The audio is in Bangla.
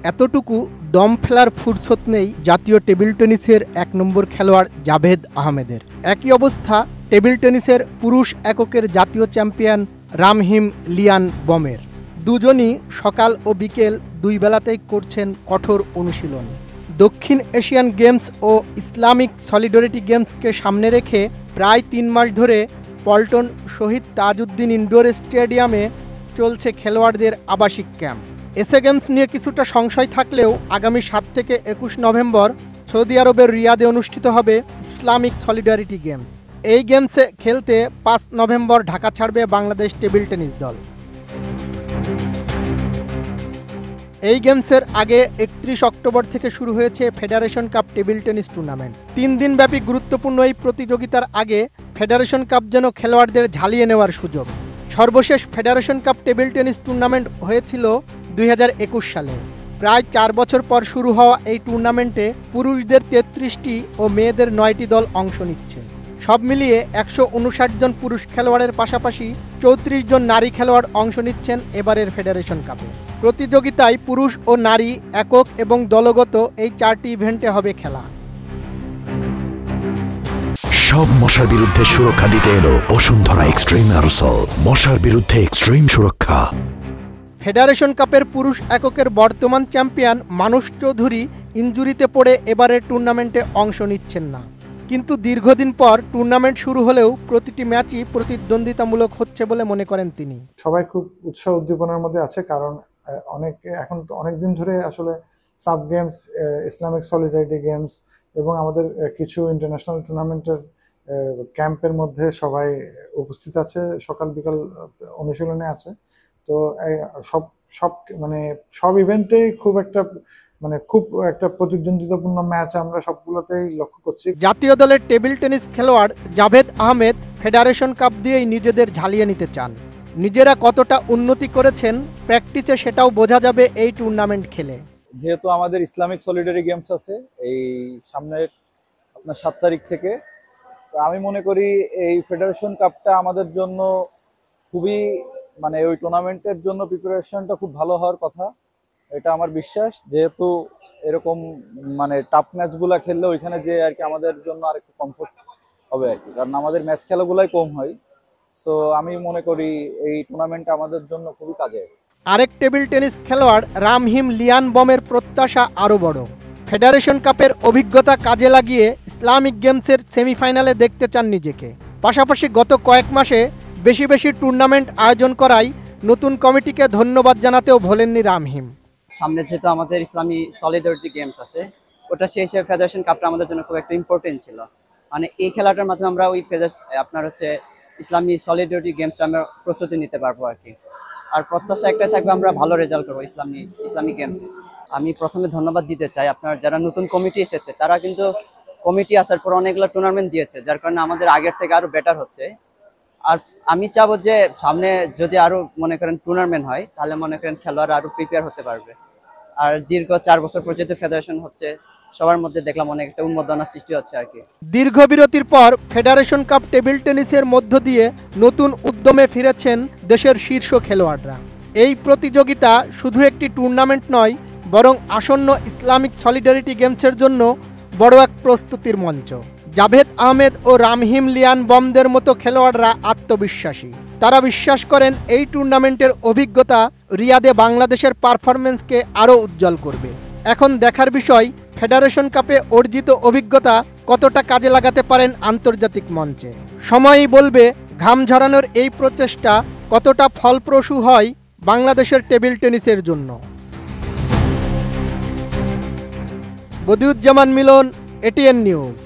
এতটুকু দম ফেলার ফুরসত নেই জাতীয় টেবিল টেনিসের ১ নম্বর খেলোয়াড় জাভেদ আহমেদের। একই অবস্থা টেবিল টেনিসের পুরুষ এককের জাতীয় চ্যাম্পিয়ন রামহিম লিয়ান বমের। দুজনই সকাল ও বিকেল দুই বেলাতেই করছেন কঠোর অনুশীলন। দক্ষিণ এশিয়ান গেমস ও ইসলামিক সলিডারিটি গেমসকে সামনে রেখে প্রায় ৩ মাস ধরে পল্টন শহীদ তাজউদ্দিন ইনডোর স্টেডিয়ামে চলছে খেলোয়াড়দের আবাসিক ক্যাম্প। এসএ গেমস নিয়ে কিছুটা সংশয় থাকলেও আগামী ৭ থেকে ২১ নভেম্বর সৌদি আরবের রিয়াদে অনুষ্ঠিত হবে ইসলামিক সলিডারিটি গেমস। এই গেমসে খেলতে ৫ নভেম্বর ঢাকা ছাড়বে বাংলাদেশ টেবিল টেনিস দল। এই গেমসের আগে ৩১ অক্টোবর থেকে শুরু হয়েছে federation cup table tennis tournament. ৩ দিনব্যাপী গুরুত্বপূর্ণ এই প্রতিযোগিতার আগে ফেডারেশন কাপ যেন খেলোয়াড়দের ঝালিয়ে নেওয়ার সুযোগ। সর্বশেষ federation cup table tennis tournament হয়েছিল ২০২১ সালে। প্রায় ৪ বছর পর শুরু হওয়া এই টুর্নামেন্টে পুরুষদের ৩৩টি ও মেয়েদের ৯টি দল অংশ নিচ্ছে। সব মিলিয়ে ১৫৯ জন পুরুষ খেলোয়াড়ের পাশাপাশি ৩৪ জন নারী খেলোয়াড় অংশ নিচ্ছেন এবারের ফেডারেশন কাপে। প্রতিযোগিতায় পুরুষ ও নারী একক এবং দলগত এই ৪টি ইভেন্টে হবে খেলা। সব মশার বিরুদ্ধে সুরক্ষা দিতে এলো বসুন্ধরা এক্সট্রিম অ্যারোসল, মশার বিরুদ্ধে এক্সট্রিম সুরক্ষা। ফেডারেশন কাপের পুরুষ এককের বর্তমান চ্যাম্পিয়ন মানস চৌধুরী ইনজুরিতে পড়ে এবারের টুর্নামেন্টে অংশ নিচ্ছেন না। কিন্তু দীর্ঘদিন পর টুর্নামেন্ট শুরু হলেও প্রতিটি ম্যাচই প্রতিদ্বন্দ্বিতামূলক হচ্ছে বলে মনে করেন তিনি। সবাই খুব উৎসাহ উদ্দীপনার মধ্যে আছে, কারণ এখন অনেকদিন ধরে আসলে sub games, Islamic solidarity games এবং আমাদের কিছু ইন্টারন্যাশনাল টুর্নামেন্টের ক্যাম্পের মধ্যে সবাই উপস্থিত আছে, সকাল বিকাল অনুশীলনে আছে। তো সব ইভেন্টে খুব একটা প্রতিদ্বন্দ্বিতাপূর্ণ ম্যাচ আমরা সবগুলোতেই লক্ষ্য করছি। জাতীয় দলের টেবিল টেনিস খেলোয়াড় জাভেদ আহমেদ ফেডারেশন কাপ দিয়েই নিজেদের ঝালিয়ে নিতে চান। নিজেরা কতটা উন্নতি করেছেন প্র্যাকটিসে সেটাও বোঝা যাবে এই টুর্নামেন্ট খেলে। যেহেতু আমাদের ইসলামিক সলিডারি গেমস আছে এই সামনে আপনার ৭ তারিখ থেকে, তো আমি মনে করি এই ফেডারেশন কাপটা আমাদের জন্য খুবই ওই টুর্নামেন্টের জন্য প্রিপারেশনটা খুব ভালো হওয়ার কথা, এটা আমার বিশ্বাস। যেহেতু এরকম টাফ ম্যাচগুলো খেললে ওইখানে যে আর কি আমাদের জন্য আর একটু কমফোর্ট হবে আর কি, কারণ আমাদের ম্যাচ খেলাগুলাই কম হয়। সো আমি মনে করি এই টুর্নামেন্টটা আমাদের জন্য খুবই কাজে। আরেক টেবিল টেনিস খেলোয়াড় রামহিম লিয়ান বমের প্রত্যাশা আরও বড়। ফেডারেশন কাপের অভিজ্ঞতা কাজে লাগিয়ে ইসলামিক গেমসের সেমিফাইনালে দেখতে চান নিজেকে। পাশাপাশি গত কয়েক মাসে বেশি বেশি টুর্নামেন্ট আয়োজন করায় নতুন কমিটিকে ধন্যবাদ জানাতেও ভোলেননি রামহিম। সামনে যেহেতু আমাদের ইসলামী সলিডারিটি গেমস আছে, ওটা সেই হিসেবে ফেডারেশন কাপটা আমাদের জন্য খুব একটা ইম্পর্টেন্ট ছিল। এই খেলাটার মাধ্যমে আমরা ওই ইসলামী সলিডারিটি গেমসটা আমরা প্রস্তুতি নিতে পারবো আর কি। আর প্রত্যাশা একটাই থাকবে, আমরা ভালো রেজাল্ট করবো ইসলামিক গেমসে। আমি প্রথমে ধন্যবাদ দিতে চাই আপনার যারা নতুন কমিটি এসেছে, তারা কিন্তু কমিটি আসার পর অনেকগুলো টুর্নামেন্ট দিয়েছে, যার কারণে আমাদের আগের থেকে আরো বেটার হচ্ছে। আর আমি চাবো যে সামনে যদি আরো টুর্নামেন্ট হয়, তাহলে খেলোয়াড়রা আরো প্রিপেয়ার হতে পারবে। আর দীর্ঘ ৪ বছর পর যেহেতু ফেডারেশন হচ্ছে, সবার মধ্যে দেখলাম অনেক একটা উন্মাদনা সৃষ্টি হচ্ছে আর কি। দীর্ঘ বিরতির পর ফেডারেশন কাপ টেবিল টেনিসের মধ্য দিয়ে নতুন উদ্যমে ফিরেছেন দেশের শীর্ষ খেলোয়াড়রা। এই প্রতিযোগিতা শুধু একটি টুর্নামেন্ট নয়, বরং আসন্ন ইসলামিক সলিডারিটি গেমসের জন্য বড় এক প্রস্তুতির মঞ্চ। জাভেদ আহমেদ ও রামহিম লিয়ান বমদের মতো খেলোয়াড়রা আত্মবিশ্বাসী। তারা বিশ্বাস করেন এই টুর্নামেন্টের অভিজ্ঞতা রিয়াদে বাংলাদেশের পারফরমেন্সকে আরও উজ্জ্বল করবে। এখন দেখার বিষয় ফেডারেশন কাপে অর্জিত অভিজ্ঞতা কতটা কাজে লাগাতে পারেন আন্তর্জাতিক মঞ্চে। সময়ই বলবে ঘাম ঝরানোর এই প্রচেষ্টা কতটা ফলপ্রসূ হয় বাংলাদেশের টেবিল টেনিসের জন্য। বদিউজ্জামান মিলন, এটিএন নিউজ।